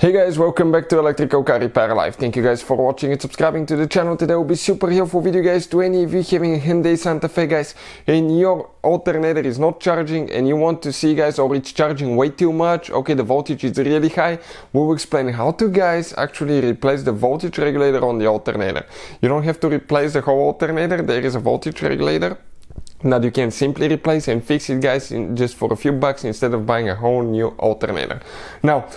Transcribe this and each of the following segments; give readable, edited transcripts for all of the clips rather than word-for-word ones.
Hey guys, welcome back to Electrical Car Repair Live. Thank you guys for watching and subscribing to the channel. Today will be super helpful video guys to any of you having a Hyundai Santa Fe guys and your alternator is not charging and you want to see guys, or it's charging way too much, okay, the voltage is really high. We will explain how to guys actually replace the voltage regulator on the alternator. You don't have to replace the whole alternator. There is a voltage regulator that you can simply replace and fix it guys just for a few bucks instead of buying a whole new alternator. Now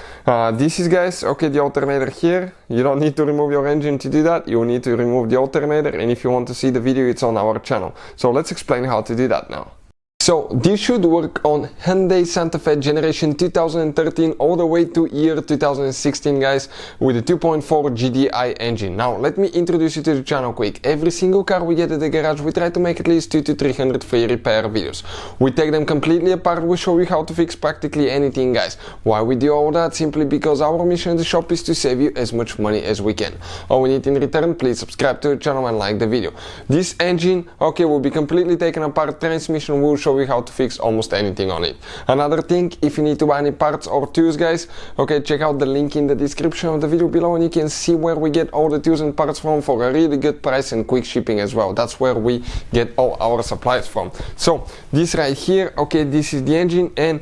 this is guys, okay, the alternator here. You don't need to remove your engine to do that. You need to remove the alternator, and if you want to see the video, it's on our channel. So let's explain how to do that now. So this should work on Hyundai Santa Fe generation 2013 all the way to year 2016 guys, with a 2.4 GDI engine. Now let me introduce you to the channel quick. Every single car we get at the garage, we try to make at least 200 to 300 free repair videos. We take them completely apart, we show you how to fix practically anything guys. Why we do all that? Simply because our mission in the shop is to save you as much money as we can. All we need in return, please subscribe to the channel and like the video. This engine, okay, will be completely taken apart. Transmission will show you how to fix almost anything on it. Another thing, if you need to buy any parts or tools guys, okay, check out the link in the description of the video below and you can see where we get all the tools and parts from for a really good price and quick shipping as well. That's where we get all our supplies from. So this right here, okay, this is the engine. And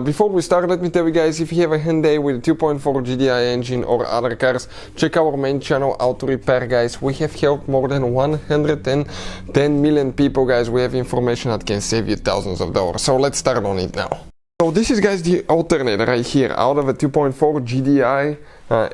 before we start, let me tell you guys, if you have a Hyundai with a 2.4 GDI engine or other cars, check our main channel Auto Repair guys. We have helped more than 110 million people guys. We have information that can save you thousands of dollars. So let's start on it now. So this is guys the alternator right here, out of a 2.4 GDI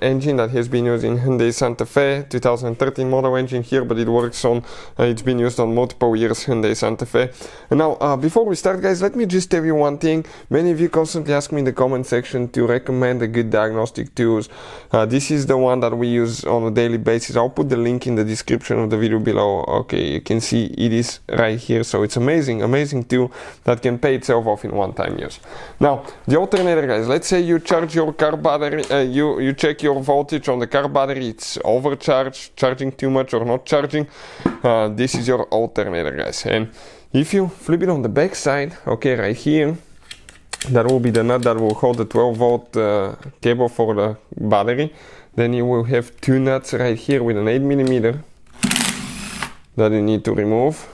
engine that has been used in Hyundai Santa Fe 2013 model engine here, but it works on, it's been used on multiple years Hyundai Santa Fe. And now before we start guys, let me just tell you one thing. Many of you constantly ask me in the comment section to recommend a good diagnostic tools. This is the one that we use on a daily basis. I'll put the link in the description of the video below. Okay, you can see it is right here. So it's amazing tool that can pay itself off in one-time use. Now the alternator guys, let's say you charge your car battery, you check your voltage on the car battery, it's overcharged, charging too much or not charging. This is your alternator guys, and if you flip it on the back side, okay, right here, that will be the nut that will hold the 12-volt cable for the battery. Then you will have two nuts right here with an 8mm that you need to remove.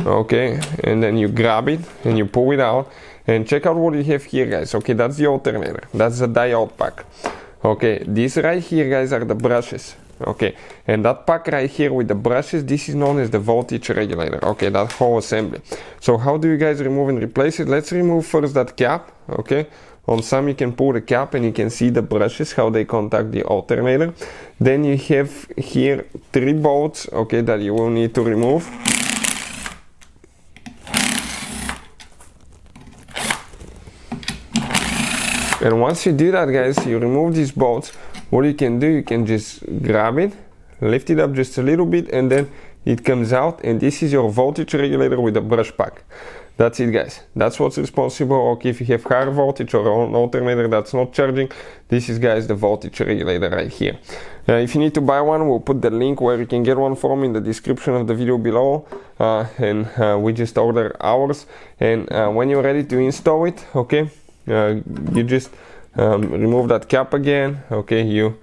Okay, and then you grab it and you pull it out and check out what you have here guys. Okay, that's the alternator, that's the diode pack. Okay, these right here guys are the brushes. Okay, and that pack right here with the brushes, this is known as the voltage regulator. Okay, that whole assembly. So how do you guys remove and replace it? Let's remove first that cap. Okay, on some you can pull the cap and you can see the brushes, how they contact the alternator. Then you have here 3 bolts, okay, that you will need to remove. And once you do that guys, you remove these bolts, what you can do, you can just grab it, lift it up just a little bit, and then it comes out, and this is your voltage regulator with the brush pack. That's it guys, that's what's responsible. Okay, if you have higher voltage or an alternator that's not charging, this is guys the voltage regulator right here. If you need to buy one, we'll put the link where you can get one from in the description of the video below, and we just order ours. And when you're ready to install it, okay, you just remove that cap again. Okay, you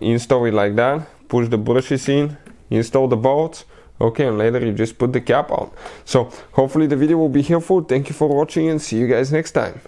install it like that, push the brushes in, install the bolts, okay, and later you just put the cap on. So hopefully the video will be helpful. Thank you for watching and see you guys next time.